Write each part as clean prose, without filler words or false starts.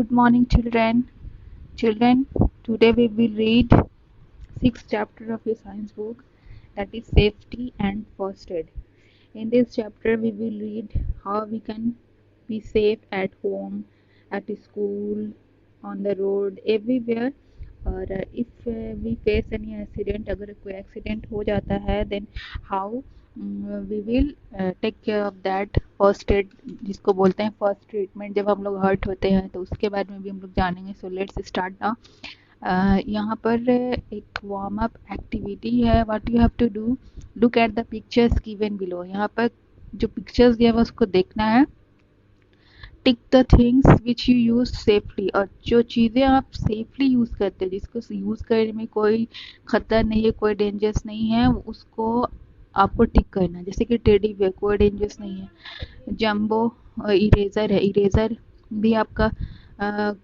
Good morning, children. Children, today we will read sixth chapter of a science book, that is safety and first aid. In this chapter, we will read how we can be safe at home, at school, on the road, everywhere. और if we face any accident, अगर कोई accident हो जाता है, then how we will take care of that first aid, जिसको बोलते हैं first treatment. जब हम लोग hurt होते हैं तो उसके बारे में भी हम लोग जानेंगे. So let's start now. यहाँ पर एक वार्म अप एक्टिविटी है. What you have to do, look at the pictures given below. यहाँ पर जो पिक्चर्स दिया हुआ उसको देखना है. Tick the things which you use safely, और जो चीज़ें आप सेफली यूज़ करते हैं, जिसको यूज़ करने में कोई खतरा नहीं है, कोई डेंजरस नहीं है, उसको आपको टिक करना है. जैसे कि टेडी बियर कोई डेंजरस नहीं है. जंबो इरेजर है, इरेजर भी आपका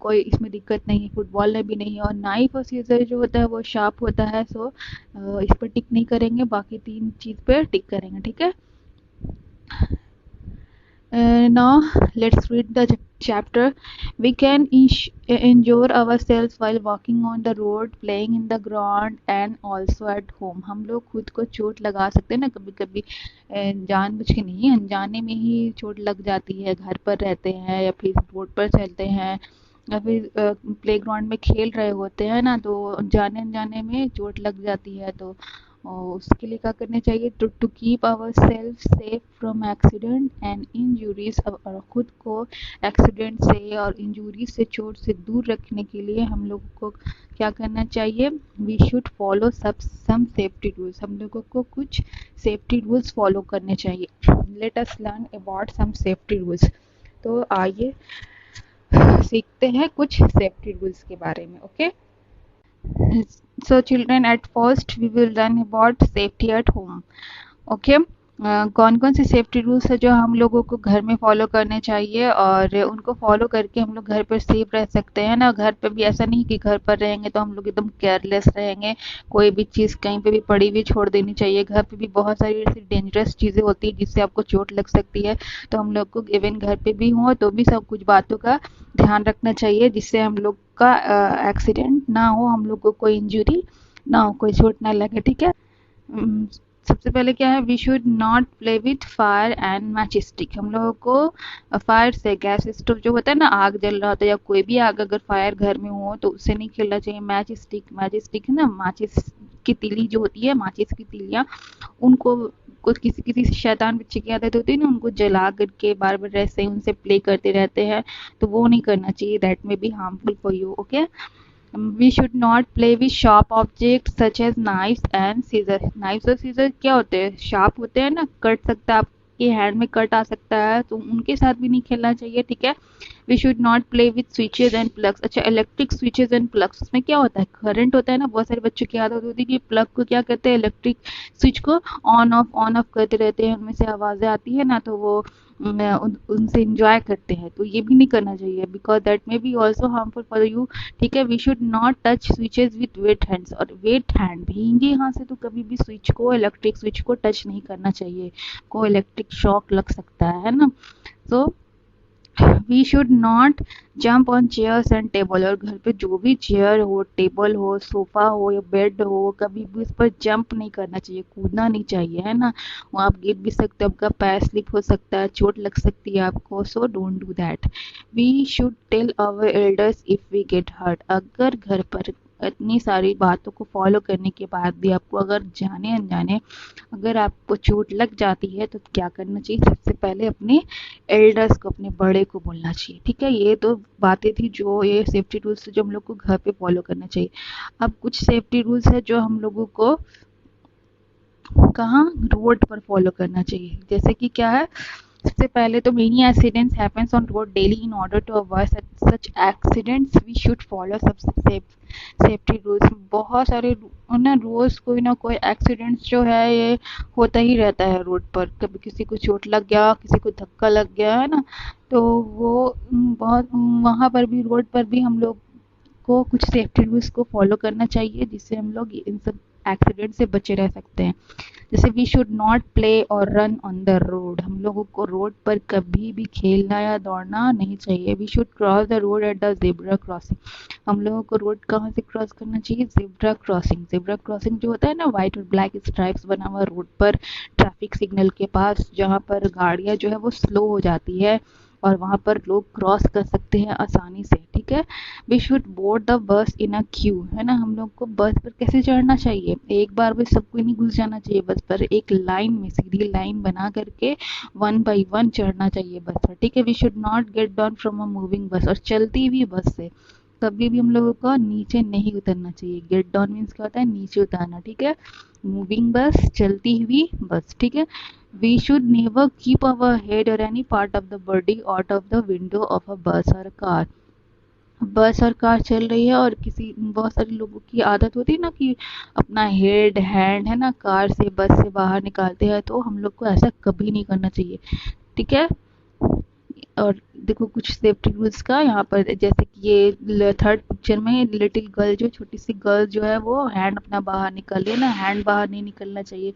कोई इसमें दिक्कत नहीं है. फुटबॉल में भी नहीं है. और नाइफ और सीजर जो होता है वो शार्प होता है. सो इस पर टिक नहीं करेंगे, बाकी तीन चीज़ पर टिक करेंगे. ठीक है. Now let's read the chapter. We can injure ourselves while walking on the road, playing in the ground and also at home. हम लोग खुद को चोट लगा सकते हैं ना, कभी कभी जानबूझ के नहीं, अनजाने में ही चोट लग जाती है. घर पर रहते हैं या फिर रोड पर चलते हैं या फिर प्लेग्राउंड में खेल रहे होते हैं ना, तो जाने अनजाने में चोट लग जाती है. तो उसके लिए क्या करना चाहिए, to keep our self safe from accident and injuries. खुद को एक्सीडेंट से और इंजरीज से, चोट से दूर रखने के लिए हम लोगों को क्या करना चाहिए, we should follow some safety rules. हम लोगों को कुछ सेफ्टी रूल्स फॉलो करने चाहिए. Let us learn about some safety rules. तो आइए सीखते हैं कुछ सेफ्टी रूल्स के बारे में. Okay. So children, at first we will learn about safety at home. Okay. कौन कौन से सेफ्टी रूल्स है जो हम लोगों को घर में फॉलो करने चाहिए, और उनको फॉलो करके हम लोग घर पर सेफ रह सकते हैं ना. घर पर भी ऐसा नहीं कि घर पर रहेंगे तो हम लोग एकदम केयरलेस रहेंगे, कोई भी चीज़ कहीं पे भी पड़ी हुई छोड़ देनी चाहिए. घर पे भी बहुत सारी ऐसी डेंजरस चीज़ें होती है जिससे आपको चोट लग सकती है. तो हम लोग को इवन घर पे भी हो तो भी सब कुछ बातों का ध्यान रखना चाहिए, जिससे हम लोग का एक्सीडेंट ना हो, हम लोग को कोई इंजरी ना हो, कोई चोट ना लगे. ठीक है. सबसे पहले क्या है, we should not play with fire and matchstick. हम लोगों को फायर से, गैस स्टोव जो होता है ना, आग जल रहा होता है या कोई भी आग अगर फायर घर में हो तो उससे नहीं खेलना चाहिए. मैच स्टिक है ना, माचिस की तीली जो होती है, माचिस की तीलियाँ, उनको कुछ किसी शैतान बच्चे की आदत होती है ना, उनको जला करके बार बार ऐसे उनसे प्ले करते रहते हैं, तो वो नहीं करना चाहिए. दैट में be harmful for you. Okay. We should not play with sharp objects such as knives and scissors. Knives और scissors क्या होते हैं, शार्प होते हैं ना, कट सकता है, आपके हैंड में कट आ सकता है, तो उनके साथ भी नहीं खेलना चाहिए. ठीक है. We should not play with switches and plugs. अच्छा, इलेक्ट्रिक स्विचेज एंड प्लग्स, उसमें क्या होता है, करंट होता है ना. बहुत सारे बच्चों की आदत होती है कि प्लग को क्या कहते हैं, इलेक्ट्रिक स्विच को ऑन ऑफ करते रहते हैं, उनमें से आवाज़ें आती है ना, तो वो उनसे इंजॉय करते हैं. तो ये भी नहीं करना चाहिए, because that may be also harmful for you. ठीक है. We should not touch switches with wet hands. और वेट हैंड, भींगे हाथ से तो कभी भी स्विच को, इलेक्ट्रिक स्विच को टच नहीं करना चाहिए, को इलेक्ट्रिक शॉक लग सकता है ना. So we should not jump on chairs and table. और घर पे जो भी चेयर हो, टेबल हो, सोफा हो या बेड हो, कभी भी उस पर जंप नहीं करना चाहिए, कूदना नहीं चाहिए, है ना. वो आप गिर भी सकते हो, आपका पैर स्लिप हो सकता है, चोट लग सकती है आपको. So don't do that. We should tell our elders if we get hurt. अगर घर पर इतनी सारी बातों को फॉलो करने के बाद भी आपको अगर जाने अनजाने अगर आपको चोट लग जाती है, तो क्या करना चाहिए, सबसे पहले अपने एल्डर्स को, अपने बड़े को बोलना चाहिए. ठीक है. ये तो बातें थी जो, ये सेफ्टी रूल्स जो हम लोग को घर पे फॉलो करना चाहिए. अब कुछ सेफ्टी रूल्स है जो हम लोगों को कहाँ, रोड पर फॉलो करना चाहिए. जैसे कि क्या है, सबसे पहले तो many accidents happens on road daily. In order to avoid such accidents we should follow सबसे सेफ्टी रूल्स. बहुत सारे ना, रोज कोई ना कोई एक्सीडेंट्स जो है ये होता ही रहता है रोड पर. कभी किसी को चोट लग गया, किसी को धक्का लग गया, है ना, तो वो बहुत, वहाँ पर भी, रोड पर भी हम लोग को कुछ सेफ्टी रूल्स को फॉलो करना चाहिए, जिससे हम लोग इन सब एक्सीडेंट से बचे रह सकते हैं। जैसे वी शुड नॉट प्ले और रन ऑन द रोड, हम लोगों को रोड पर कभी भी खेलना या दौड़ना नहीं चाहिए। We should cross the road at the zebra crossing, हम लोगों को रोड कहाँ से क्रॉस करना चाहिए? Zebra crossing. जेब्रा क्रॉसिंग जो होता है ना, व्हाइट और ब्लैक स्ट्राइप्स बना हुआ रोड पर ट्रैफिक सिग्नल के पास, जहाँ पर गाड़ियाँ जो है वो स्लो हो जाती है और वहाँ पर लोग क्रॉस कर सकते हैं आसानी से, ठीक है। We should board the bus in a Q, है ना, हम लोग को बस पर कैसे चढ़ना चाहिए? एक बार में सबको नहीं घुस जाना चाहिए बस पर, एक लाइन में सीधी लाइन बना करके 1 by 1 चढ़ना चाहिए बस पर, ठीक है। We should not get down from a moving bus, और चलती हुई बस से कभी भी हम लोगों को नीचे नहीं उतरना चाहिए। गेट डाउन मीन्स क्या होता है? नीचे उतारना, ठीक है। मूविंग बस, चलती हुई बस, ठीक है। We should never keep our head or any part of the body out of the window of a bus or car. बस और कार चल रही है और किसी बहुत सारे लोगों की आदत होती है ना कि अपना हेड हैंड, है ना, कार से बस से बाहर निकालते हैं, तो हम लोग को ऐसा कभी नहीं करना चाहिए, ठीक है। और देखो कुछ सेफ्टी रूल्स का यहाँ पर, जैसे कि ये थर्ड पिक्चर में लिटिल गर्ल, जो छोटी सी गर्ल जो है वो हैंड अपना बाहर निकाल रही है ना, हैंड बाहर नहीं निकलना चाहिए,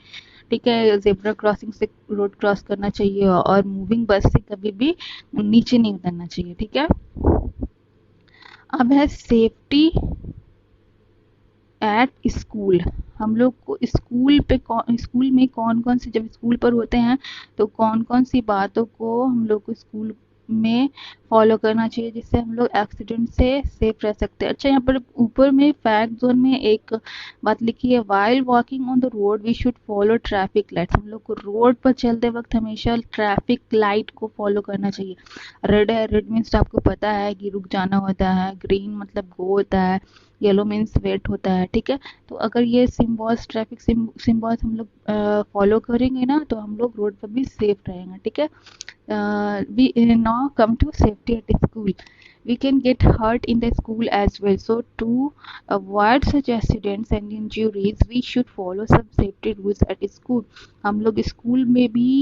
ठीक है। जेब्रा क्रॉसिंग से रोड क्रॉस करना चाहिए और मूविंग बस से कभी भी नीचे नहीं उतरना चाहिए, ठीक है। अब है सेफ्टी एट स्कूल, हम लोग को स्कूल में कौन कौन सी, जब स्कूल पर होते हैं तो कौन कौन सी बातों को हम लोग को स्कूल में फॉलो करना चाहिए जिससे हम लोग एक्सीडेंट से सेफ रह सकते हैं। अच्छा, यहाँ पर ऊपर में फैक्ट जोन में एक बात लिखी है, while walking on the road we should follow traffic lights, हम लोग को रोड पर चलते वक्त हमेशा ट्रैफिक लाइट को फॉलो करना चाहिए। रेड है, रेड मीन्स आपको पता है कि रुक जाना होता है, ग्रीन मतलब गो होता है, येलो मीन्स वेट होता है, ठीक है। तो अगर ये सिम्बॉल्स, ट्रैफिक सिम्बॉल्स हम लोग फॉलो करेंगे ना तो हम लोग रोड पर भी सेफ रहेंगे, ठीक है। We now come to safety at school. We can get hurt in the school as well. So to avoid such accidents and injuries, we should follow some safety rules at school. हम लोग school में भी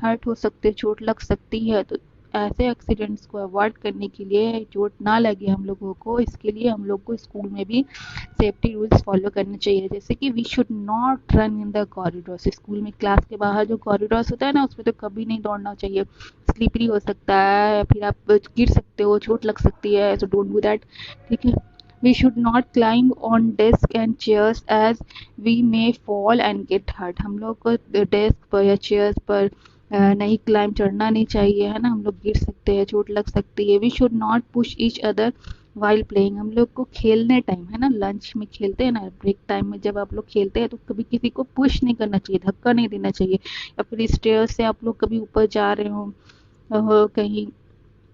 hurt हो सकते, चोट लग सकती है, तो ऐसे एक्सीडेंट्स को अवॉइड करने के लिए, चोट ना लगे हम लोगों को, इसके लिए हम लोग को स्कूल में भी सेफ्टी रूल्स फॉलो करने चाहिए। जैसे कि we should not run in the corridors, school में क्लास के बाहर जो कॉरिडोर्स होता है ना उसमें तो कभी नहीं दौड़ना चाहिए, स्लिपरी हो सकता है या फिर आप गिर सकते हो, चोट लग सकती है, सो डोंट डू दैट, ठीक है। We should not climb on desk and chairs as we may fall and get hurt, हम लोग को डेस्क पर या चेयर्स पर नहीं क्लाइंब, चढ़ना नहीं चाहिए, है ना, हम लोग गिर सकते हैं, चोट लग सकती है। We should not push each other while playing, हम लोग को खेलने टाइम, है ना, लंच में खेलते हैं ना, ब्रेक टाइम में जब आप लोग खेलते हैं तो कभी किसी को पुश नहीं करना चाहिए, धक्का नहीं देना चाहिए, या फिर स्टेयर्स से आप लोग कभी ऊपर जा रहे हो कहीं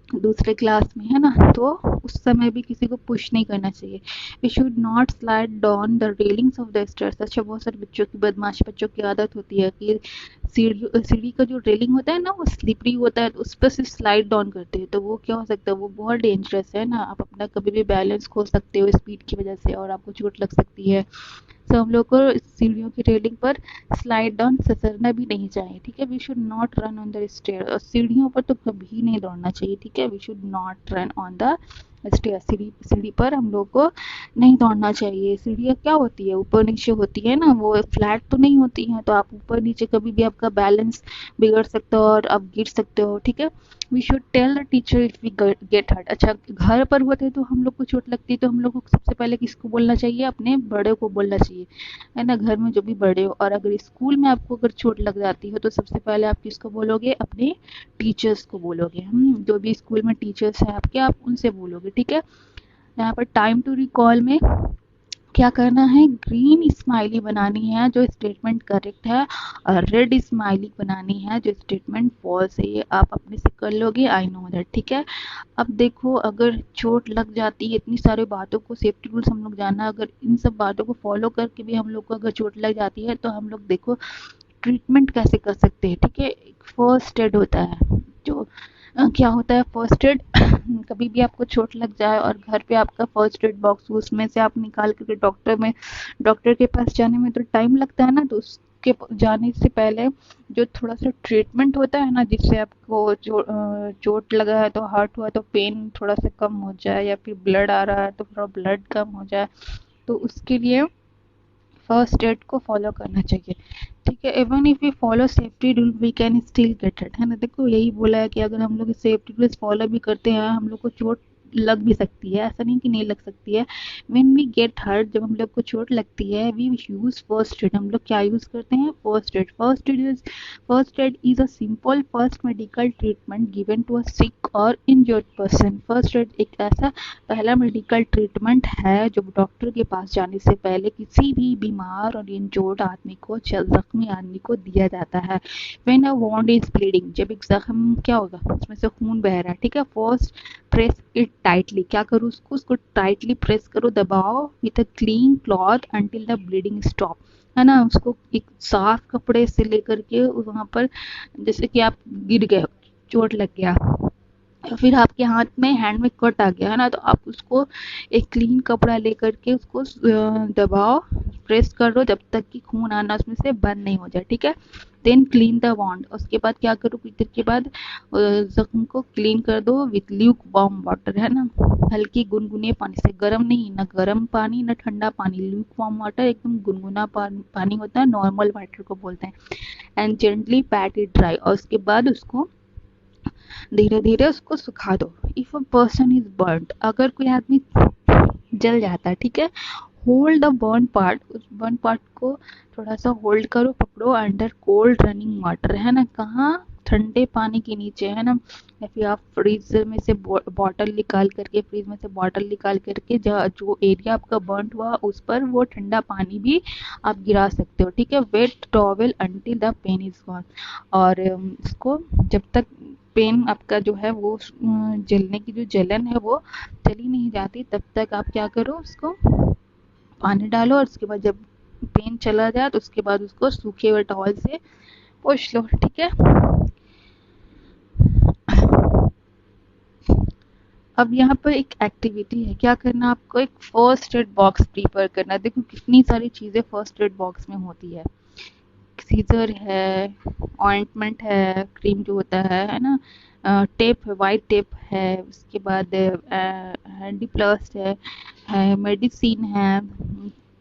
दूसरे क्लास में, है ना, तो उस समय भी किसी को पुश नहीं करना चाहिए। We should not slide down the railings of the stairs, अच्छा बहुत सारे बच्चों की, बदमाश बच्चों की आदत होती है कि सीढ़ी का जो रेलिंग होता है ना वो स्लिपरी होता है, तो उस पर से स्लाइड डाउन करते हैं, तो वो क्या हो सकता है, वो बहुत डेंजरस है ना, आप अपना कभी भी बैलेंस खो सकते हो स्पीड की वजह से और आपको चोट लग सकती है। तो हम लोग को सीढ़ियों की रेलिंग पर स्लाइड डाउन ससरना भी नहीं चाहिए, ठीक है। We should not run on the stair, और सीढ़ियों पर तो कभी नहीं दौड़ना चाहिए, ठीक है। We should not run on the stair, सीढ़ी सीढ़ी पर हम लोग को नहीं दौड़ना चाहिए। सीढ़ियाँ क्या होती है, ऊपर नीचे होती है ना, वो फ्लैट तो नहीं होती हैं, तो आप ऊपर नीचे कभी भी आपका बैलेंस बिगड़ सकता है और आप गिर सकते हो, ठीक है। We should tell the teacher if we get hurt, अच्छा घर पर होते तो हम लोग को चोट लगती है तो हम लोग को सबसे पहले किसको बोलना चाहिए, अपने बड़े को बोलना चाहिए, है ना, घर में जो भी बड़े हो। और अगर स्कूल में आपको अगर चोट लग जाती हो तो सबसे पहले आप किसको बोलोगे, अपने टीचर्स को बोलोगे, जो भी स्कूल में टीचर्स हैं आपके, आप उनसे बोलोगे, ठीक है। यहाँ पर टाइम टू रिकॉल में क्या करना है, ग्रीन स्माइली बनानी है जो स्टेटमेंट करेक्ट है, और रेड स्माइली बनानी है जो स्टेटमेंट फॉल्स है, ये आप अपने से कर लोगे, आई नो दैट, ठीक है। अब देखो अगर चोट लग जाती है, इतनी सारी बातों को, सेफ्टी रूल्स हम लोग जानना, अगर इन सब बातों को फॉलो करके भी हम लोग को अगर चोट लग जाती है तो हम लोग देखो ट्रीटमेंट कैसे कर सकते हैं, ठीक है। एक फर्स्ट एड होता है, जो क्या होता है फर्स्ट एड कभी भी आपको चोट लग जाए और घर पे आपका फर्स्ट एड बॉक्स, उसमें से आप निकाल करके डॉक्टर के पास जाने में तो टाइम लगता है ना, तो उसके जाने से पहले जो थोड़ा सा ट्रीटमेंट होता है ना, जिससे आपको जो चोट लगा है तो हर्ट हुआ तो पेन थोड़ा सा कम हो जाए, या फिर ब्लड आ रहा है तो थोड़ा ब्लड कम हो जाए, तो उसके लिए फर्स्ट एड को फॉलो करना चाहिए, ठीक है। Even if we follow safety rule we can still get it, है ना। देखो यही बोला है कि अगर हम लोग सेफ्टी रूल्स फॉलो भी करते हैं हम लोग को चोट लग भी सकती है, ऐसा नहीं कि नहीं लग सकती है। व्हेन वी गेट हर्ट, जब हम लोग को चोट लगती है, वी यूज फर्स्ट एड। हम लोग क्या यूज करते हैं? First aid. First aid is a simple first medical treatment given to a sick or injured person. First aid एक ऐसा पहला मेडिकल ट्रीटमेंट है जो डॉक्टर के पास जाने से पहले किसी भी बीमार और इंजर्ड आदमी को, जख्मी आदमी को दिया जाता है। When a wound is bleeding, जब एक जख्म क्या होगा, उसमें से खून बह रहा है, ठीक है। फर्स्ट प्रेस इट टाइटली, क्या करो उसको टाइटली प्रेस करो, दबाओ with a clean cloth until the bleeding stop, है ना। उसको एक साफ कपड़े से लेकर के वहां पर, जैसे कि आप गिर गए, चोट लग गया, फिर आपके हाथ में हैंड में कट आ गया, है ना, तो आप उसको एक क्लीन कपड़ा लेकर के उसको दबाओ, प्रेस कर दो जब तक कि खून आना उसमें से बंद नहीं हो जाए, ठीक है। देन क्लीन द वॉन्ड, उसके बाद क्या करो, कुछ देर के बाद जख्म को क्लीन कर दो विथ ल्यूक वार्म वाटर, है ना, हल्की गुनगुने पानी से, गर्म नहीं, ना गर्म पानी ना ठंडा पानी, ल्यूक वार्म वाटर, एकदम गुनगुना पानी होता है, नॉर्मल वाटर को बोलते हैं। And gently PAT it dry, और उसके बाद उसको धीरे धीरे उसको सुखा दो। If a person is burned, अगर कोई आदमी जल जाता है, ठीक है, होल्ड द बर्न पार्ट, उस बर्न पार्ट को थोड़ा सा होल्ड करो, पकड़ो अंडर कोल्ड रनिंग वाटर, है ना, कहाँ, ठंडे पानी के नीचे, है ना। या फिर आप फ्रीजर में से बॉटल निकाल करके, फ्रीज में से बॉटल निकाल करके जो एरिया आपका बर्न हुआ उस पर वो ठंडा पानी भी आप गिरा सकते हो, ठीक है। Wet towel until the pain is gone, और इसको जब तक पेन आपका जो है वो जलने की जो जलन है वो चली नहीं जाती तब तक आप क्या करो, उसको पानी डालो, और उसके बाद जब पेन चला जाए तो उसके बाद उसको सूखे हुए टॉवल से पोंछ लो, ठीक है। अब यहाँ पर एक एक्टिविटी है, क्या करना आपको, एक फर्स्ट एड बॉक्स प्रिपेयर करना। देखो कितनी सारी चीजें फर्स्ट एड बॉक्स में होती है, सीजर है, ऑइंटमेंट है, क्रीम जो होता है ना, टेप, वाइट टेप है, उसके बाद हैंडी प्लस है, मेडिसिन है,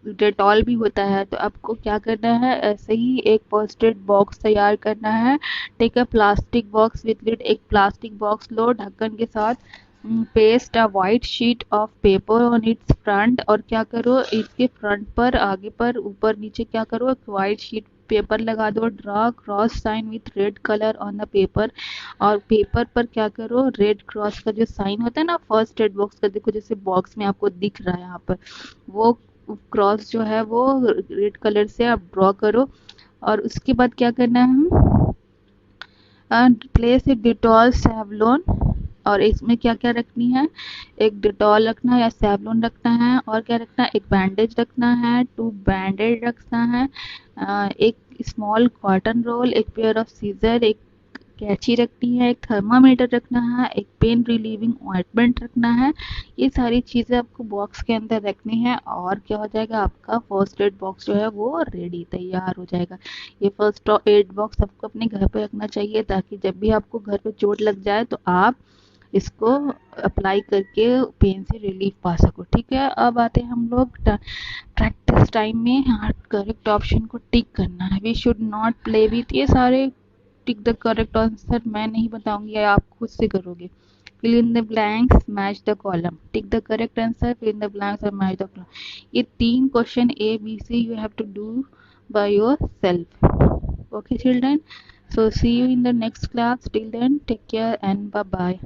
डेटॉल भी होता है। तो आपको क्या करना है, ऐसे ही एक फर्स्ट एड बॉक्स तैयार करना है। Take a plastic box with lid, एक प्लास्टिक बॉक्स लो ढक्कन के साथ, paste a white sheet of paper on its front, और क्या करो, इसके फ्रंट पर, आगे पर, ऊपर नीचे क्या करो, एक वाइट शीट पेपर लगा दो, draw cross sign with red colour on the paper, और पेपर पर क्या करो, रेड क्रॉस का जो साइन होता है ना फर्स्ट एड बॉक्स का, देखो जैसे बॉक्स में आपको दिख रहा है यहाँ पर, वो क्रॉस जो है वो रेड कलर से आप ड्रॉ करो। और उसके बाद क्या करना है, हम प्लेस ए डिटॉल सेवलोन, और इसमें क्या क्या रखनी है, एक डिटॉल रखना है या सेवलोन रखना है, और क्या रखना है, एक बैंडेज रखना है, 2 बैंडेज रखना है, एक स्मॉल कॉटन रोल, एक पेयर ऑफ सीजर, एक कैंची रखनी है, एक थर्मामीटर रखना है, एक पेन रिलीविंग ऑइंटमेंट रखना है। ये सारी चीज़ें आपको बॉक्स के अंदर रखनी है, और क्या हो जाएगा, आपका फर्स्ट एड बॉक्स जो है वो रेडी तैयार हो जाएगा। ये फर्स्ट एड बॉक्स आपको अपने घर पे रखना चाहिए, ताकि जब भी आपको घर पे चोट लग जाए तो आप इसको अप्लाई करके पेन से रिलीफ पा सको, ठीक है। अब आते हैं हम लोग प्रैक्टिस टाइम में, हाँ करेक्ट ऑप्शन को टिक करना है। We should not play with, ये सारे टिक द करेक्ट आंसर मैं नहीं बताऊंगी, आप खुद से करोगे। fill in the blanks, match the column, tick the correct answer, fill in the blanks और match the column। ये 3 question A B C you have to do by yourself, okay children। So see you in the next class, till then take care and bye bye।